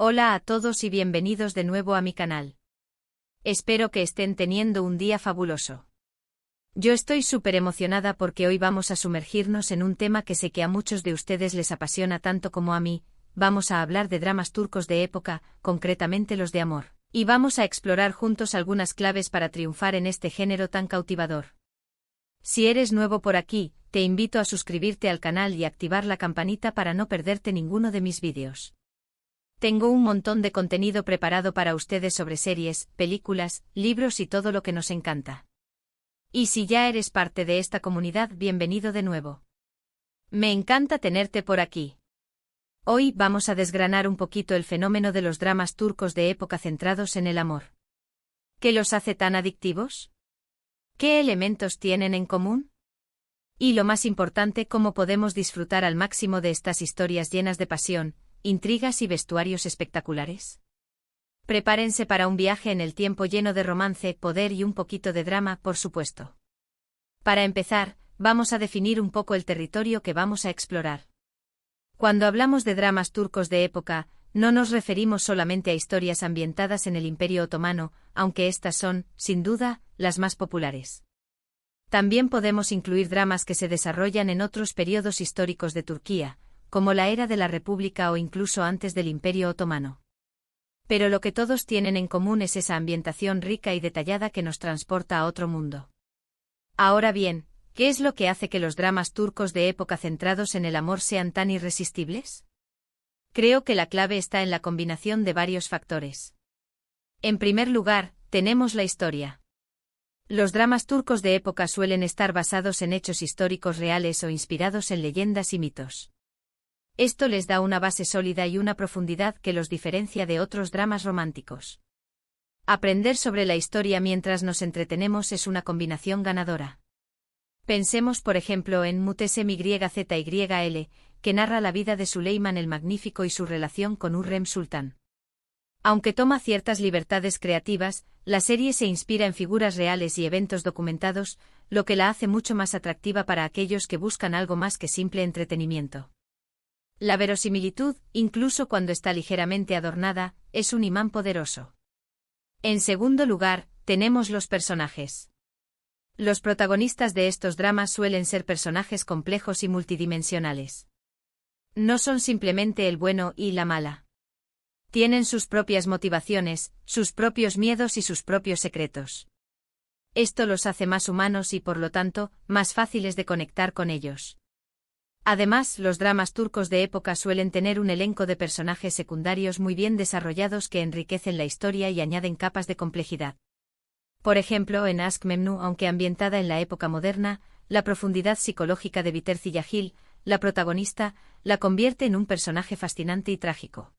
Hola a todos y bienvenidos de nuevo a mi canal. Espero que estén teniendo un día fabuloso. Yo estoy súper emocionada porque hoy vamos a sumergirnos en un tema que sé que a muchos de ustedes les apasiona tanto como a mí. Vamos a hablar de dramas turcos de época, concretamente los de amor. Y vamos a explorar juntos algunas claves para triunfar en este género tan cautivador. Si eres nuevo por aquí, te invito a suscribirte al canal y activar la campanita para no perderte ninguno de mis vídeos. Tengo un montón de contenido preparado para ustedes sobre series, películas, libros y todo lo que nos encanta. Y si ya eres parte de esta comunidad, bienvenido de nuevo. Me encanta tenerte por aquí. Hoy vamos a desgranar un poquito el fenómeno de los dramas turcos de época centrados en el amor. ¿Qué los hace tan adictivos? ¿Qué elementos tienen en común? Y lo más importante, ¿cómo podemos disfrutar al máximo de estas historias llenas de pasión, intrigas y vestuarios espectaculares? Prepárense para un viaje en el tiempo lleno de romance, poder y un poquito de drama, por supuesto. Para empezar, vamos a definir un poco el territorio que vamos a explorar. Cuando hablamos de dramas turcos de época, no nos referimos solamente a historias ambientadas en el Imperio Otomano, aunque estas son, sin duda, las más populares. También podemos incluir dramas que se desarrollan en otros periodos históricos de Turquía, como la era de la República o incluso antes del Imperio Otomano. Pero lo que todos tienen en común es esa ambientación rica y detallada que nos transporta a otro mundo. Ahora bien, ¿qué es lo que hace que los dramas turcos de época centrados en el amor sean tan irresistibles? Creo que la clave está en la combinación de varios factores. En primer lugar, tenemos la historia. Los dramas turcos de época suelen estar basados en hechos históricos reales o inspirados en leyendas y mitos. Esto les da una base sólida y una profundidad que los diferencia de otros dramas románticos. Aprender sobre la historia mientras nos entretenemos es una combinación ganadora. Pensemos por ejemplo en Muhteşem Yzyl, que narra la vida de Süleyman el Magnífico y su relación con Hürrem Sultán. Aunque toma ciertas libertades creativas, la serie se inspira en figuras reales y eventos documentados, lo que la hace mucho más atractiva para aquellos que buscan algo más que simple entretenimiento. La verosimilitud, incluso cuando está ligeramente adornada, es un imán poderoso. En segundo lugar, tenemos los personajes. Los protagonistas de estos dramas suelen ser personajes complejos y multidimensionales. No son simplemente el bueno y la mala. Tienen sus propias motivaciones, sus propios miedos y sus propios secretos. Esto los hace más humanos y por lo tanto, más fáciles de conectar con ellos. Además, los dramas turcos de época suelen tener un elenco de personajes secundarios muy bien desarrollados que enriquecen la historia y añaden capas de complejidad. Por ejemplo, en Aşk Memnu, aunque ambientada en la época moderna, la profundidad psicológica de Biter Cillagil, la protagonista, la convierte en un personaje fascinante y trágico.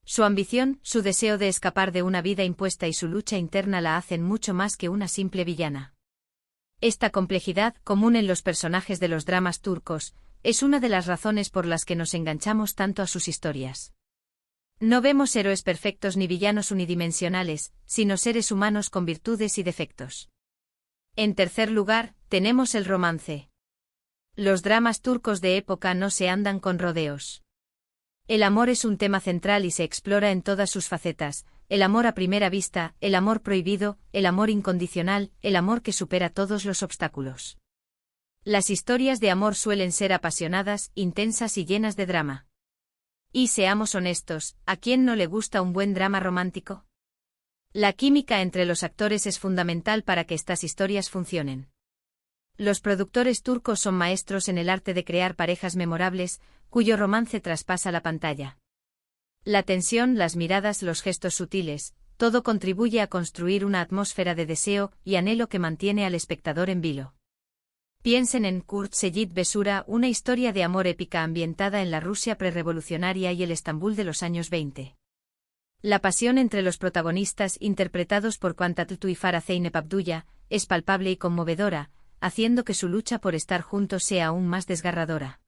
Su ambición, su deseo de escapar de una vida impuesta y su lucha interna la hacen mucho más que una simple villana. Esta complejidad, común en los personajes de los dramas turcos, es una de las razones por las que nos enganchamos tanto a sus historias. No vemos héroes perfectos ni villanos unidimensionales, sino seres humanos con virtudes y defectos. En tercer lugar, tenemos el romance. Los dramas turcos de época no se andan con rodeos. El amor es un tema central y se explora en todas sus facetas: el amor a primera vista, el amor prohibido, el amor incondicional, el amor que supera todos los obstáculos. Las historias de amor suelen ser apasionadas, intensas y llenas de drama. Y seamos honestos, ¿a quién no le gusta un buen drama romántico? La química entre los actores es fundamental para que estas historias funcionen. Los productores turcos son maestros en el arte de crear parejas memorables, cuyo romance traspasa la pantalla. La tensión, las miradas, los gestos sutiles, todo contribuye a construir una atmósfera de deseo y anhelo que mantiene al espectador en vilo. Piensen en Kurt Seyit Besura, una historia de amor épica ambientada en la Rusia prerrevolucionaria y el Estambul de los años 20. La pasión entre los protagonistas, interpretados por Can Tatlıtuğ y Farah Zeynep Abdullah, es palpable y conmovedora, haciendo que su lucha por estar juntos sea aún más desgarradora.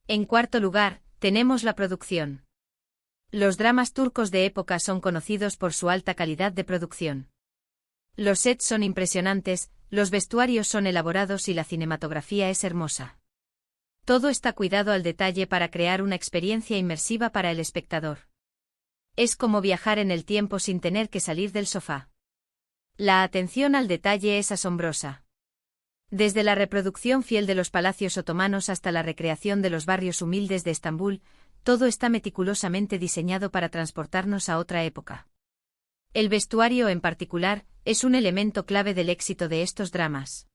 En cuarto lugar, tenemos la producción. Los dramas turcos de época son conocidos por su alta calidad de producción. Los sets son impresionantes, los vestuarios son elaborados y la cinematografía es hermosa. Todo está cuidado al detalle para crear una experiencia inmersiva para el espectador. Es como viajar en el tiempo sin tener que salir del sofá. La atención al detalle es asombrosa. Desde la reproducción fiel de los palacios otomanos hasta la recreación de los barrios humildes de Estambul, todo está meticulosamente diseñado para transportarnos a otra época. El vestuario, en particular, es un elemento clave del éxito de estos dramas.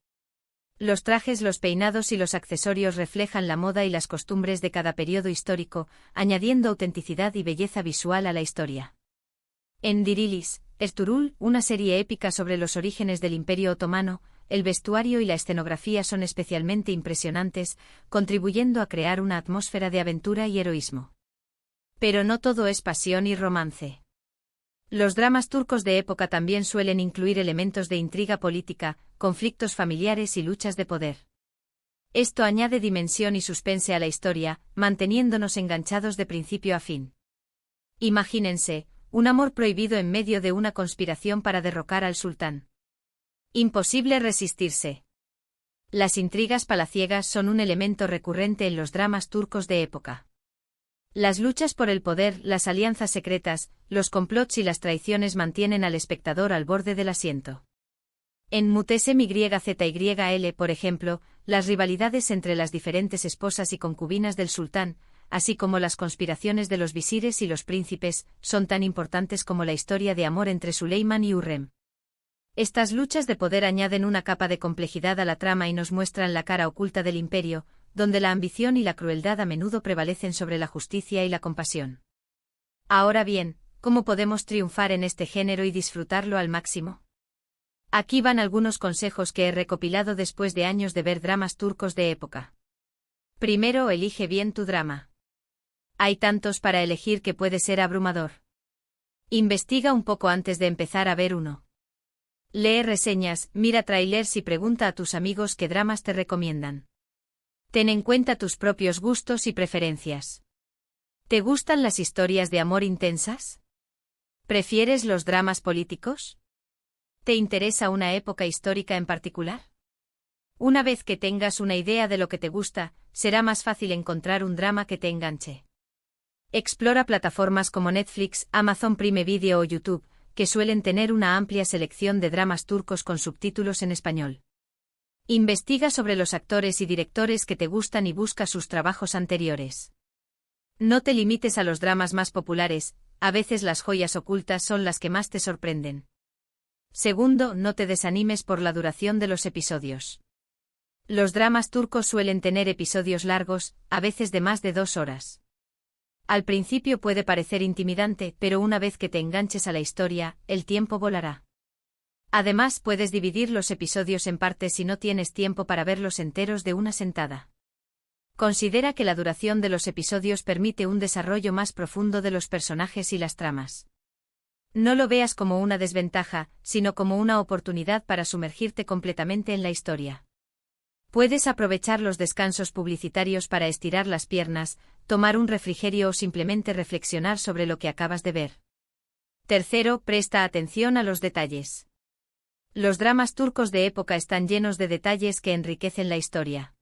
Los trajes, los peinados y los accesorios reflejan la moda y las costumbres de cada periodo histórico, añadiendo autenticidad y belleza visual a la historia. En Dirilis, Ertuğrul, una serie épica sobre los orígenes del Imperio Otomano, el vestuario y la escenografía son especialmente impresionantes, contribuyendo a crear una atmósfera de aventura y heroísmo. Pero no todo es pasión y romance. Los dramas turcos de época también suelen incluir elementos de intriga política, conflictos familiares y luchas de poder. Esto añade dimensión y suspense a la historia, manteniéndonos enganchados de principio a fin. Imagínense, un amor prohibido en medio de una conspiración para derrocar al sultán. Imposible resistirse. Las intrigas palaciegas son un elemento recurrente en los dramas turcos de época. Las luchas por el poder, las alianzas secretas, los complots y las traiciones mantienen al espectador al borde del asiento. En Muhteşem YZYL, por ejemplo, las rivalidades entre las diferentes esposas y concubinas del sultán, así como las conspiraciones de los visires y los príncipes, son tan importantes como la historia de amor entre Süleyman y Hürrem. Estas luchas de poder añaden una capa de complejidad a la trama y nos muestran la cara oculta del imperio, donde la ambición y la crueldad a menudo prevalecen sobre la justicia y la compasión. Ahora bien, ¿cómo podemos triunfar en este género y disfrutarlo al máximo? Aquí van algunos consejos que he recopilado después de años de ver dramas turcos de época. Primero, elige bien tu drama. Hay tantos para elegir que puede ser abrumador. Investiga un poco antes de empezar a ver uno. Lee reseñas, mira trailers y pregunta a tus amigos qué dramas te recomiendan. Ten en cuenta tus propios gustos y preferencias. ¿Te gustan las historias de amor intensas? ¿Prefieres los dramas políticos? ¿Te interesa una época histórica en particular? Una vez que tengas una idea de lo que te gusta, será más fácil encontrar un drama que te enganche. Explora plataformas como Netflix, Amazon Prime Video o YouTube, que suelen tener una amplia selección de dramas turcos con subtítulos en español. Investiga sobre los actores y directores que te gustan y busca sus trabajos anteriores. No te limites a los dramas más populares, a veces las joyas ocultas son las que más te sorprenden. Segundo, no te desanimes por la duración de los episodios. Los dramas turcos suelen tener episodios largos, a veces de más de 2 horas. Al principio puede parecer intimidante, pero una vez que te enganches a la historia, el tiempo volará. Además, puedes dividir los episodios en partes si no tienes tiempo para verlos enteros de una sentada. Considera que la duración de los episodios permite un desarrollo más profundo de los personajes y las tramas. No lo veas como una desventaja, sino como una oportunidad para sumergirte completamente en la historia. Puedes aprovechar los descansos publicitarios para estirar las piernas, tomar un refrigerio o simplemente reflexionar sobre lo que acabas de ver. Tercero, presta atención a los detalles. Los dramas turcos de época están llenos de detalles que enriquecen la historia.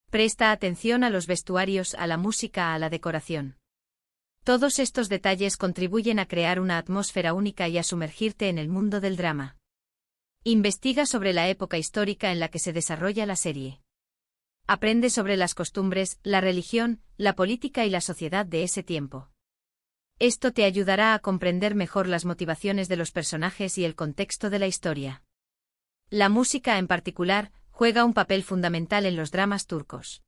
Presta atención a los vestuarios, a la música, a la decoración. Todos estos detalles contribuyen a crear una atmósfera única y a sumergirte en el mundo del drama. Investiga sobre la época histórica en la que se desarrolla la serie. Aprende sobre las costumbres, la religión, la política y la sociedad de ese tiempo. Esto te ayudará a comprender mejor las motivaciones de los personajes y el contexto de la historia. La música, en particular, juega un papel fundamental en los dramas turcos.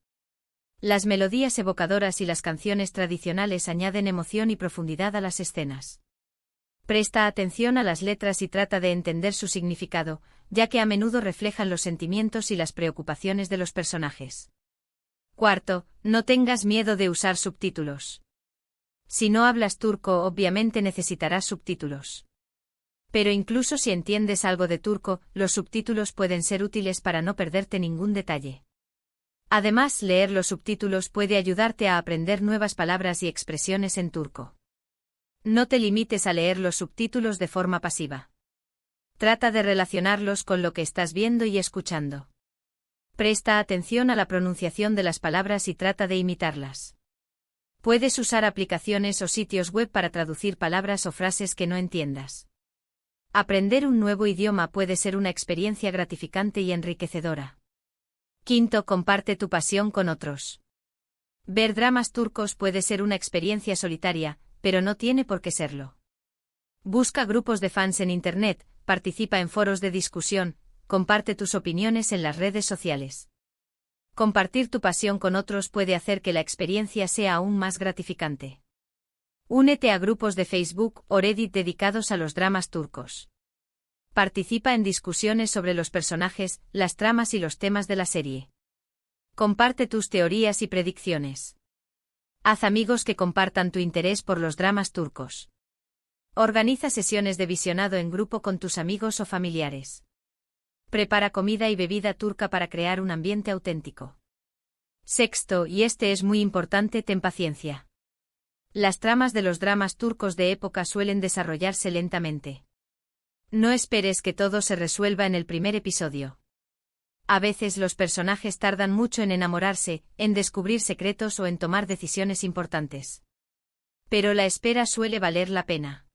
Las melodías evocadoras y las canciones tradicionales añaden emoción y profundidad a las escenas. Presta atención a las letras y trata de entender su significado, ya que a menudo reflejan los sentimientos y las preocupaciones de los personajes. Cuarto, no tengas miedo de usar subtítulos. Si no hablas turco, obviamente necesitarás subtítulos. Pero incluso si entiendes algo de turco, los subtítulos pueden ser útiles para no perderte ningún detalle. Además, leer los subtítulos puede ayudarte a aprender nuevas palabras y expresiones en turco. No te limites a leer los subtítulos de forma pasiva. Trata de relacionarlos con lo que estás viendo y escuchando. Presta atención a la pronunciación de las palabras y trata de imitarlas. Puedes usar aplicaciones o sitios web para traducir palabras o frases que no entiendas. Aprender un nuevo idioma puede ser una experiencia gratificante y enriquecedora. Quinto, comparte tu pasión con otros. Ver dramas turcos puede ser una experiencia solitaria, pero no tiene por qué serlo. Busca grupos de fans en Internet, participa en foros de discusión, comparte tus opiniones en las redes sociales. Compartir tu pasión con otros puede hacer que la experiencia sea aún más gratificante. Únete a grupos de Facebook o Reddit dedicados a los dramas turcos. Participa en discusiones sobre los personajes, las tramas y los temas de la serie. Comparte tus teorías y predicciones. Haz amigos que compartan tu interés por los dramas turcos. Organiza sesiones de visionado en grupo con tus amigos o familiares. Prepara comida y bebida turca para crear un ambiente auténtico. Sexto, y este es muy importante, ten paciencia. Las tramas de los dramas turcos de época suelen desarrollarse lentamente. No esperes que todo se resuelva en el primer episodio. A veces los personajes tardan mucho en enamorarse, en descubrir secretos o en tomar decisiones importantes. Pero la espera suele valer la pena.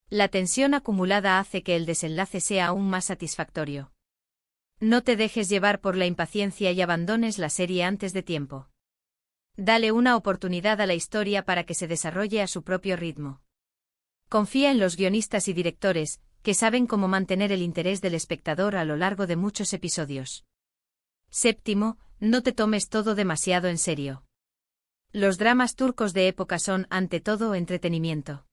La tensión acumulada hace que el desenlace sea aún más satisfactorio. No te dejes llevar por la impaciencia y abandones la serie antes de tiempo. Dale una oportunidad a la historia para que se desarrolle a su propio ritmo. Confía en los guionistas y directores, que saben cómo mantener el interés del espectador a lo largo de muchos episodios. Séptimo, no te tomes todo demasiado en serio. Los dramas turcos de época son, ante todo, entretenimiento.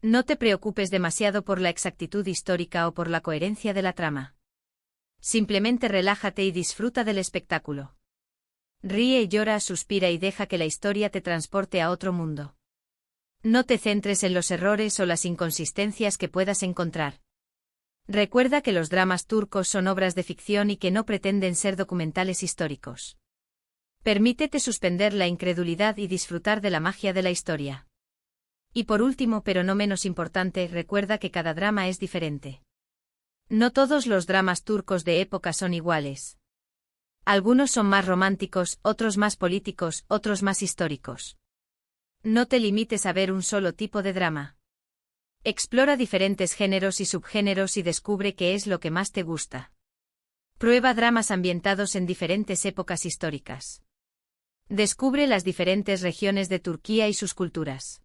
No te preocupes demasiado por la exactitud histórica o por la coherencia de la trama. Simplemente relájate y disfruta del espectáculo. Ríe y llora, suspira y deja que la historia te transporte a otro mundo. No te centres en los errores o las inconsistencias que puedas encontrar. Recuerda que los dramas turcos son obras de ficción y que no pretenden ser documentales históricos. Permítete suspender la incredulidad y disfrutar de la magia de la historia. Y por último, pero no menos importante, recuerda que cada drama es diferente. No todos los dramas turcos de época son iguales. Algunos son más románticos, otros más políticos, otros más históricos. No te limites a ver un solo tipo de drama. Explora diferentes géneros y subgéneros y descubre qué es lo que más te gusta. Prueba dramas ambientados en diferentes épocas históricas. Descubre las diferentes regiones de Turquía y sus culturas.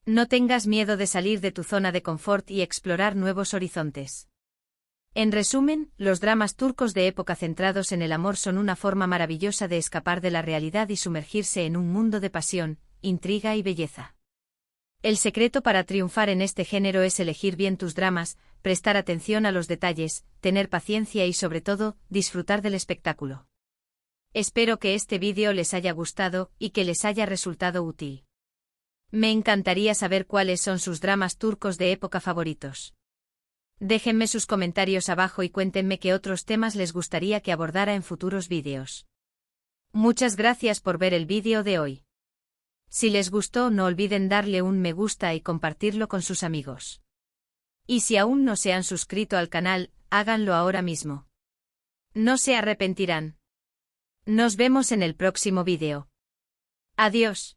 No tengas miedo de salir de tu zona de confort y explorar nuevos horizontes. En resumen, los dramas turcos de época centrados en el amor son una forma maravillosa de escapar de la realidad y sumergirse en un mundo de pasión, intriga y belleza. El secreto para triunfar en este género es elegir bien tus dramas, prestar atención a los detalles, tener paciencia y sobre todo, disfrutar del espectáculo. Espero que este vídeo les haya gustado y que les haya resultado útil. Me encantaría saber cuáles son sus dramas turcos de época favoritos. Déjenme sus comentarios abajo y cuéntenme qué otros temas les gustaría que abordara en futuros vídeos. Muchas gracias por ver el vídeo de hoy. Si les gustó, no olviden darle un me gusta y compartirlo con sus amigos. Y si aún no se han suscrito al canal, háganlo ahora mismo. No se arrepentirán. Nos vemos en el próximo vídeo. Adiós.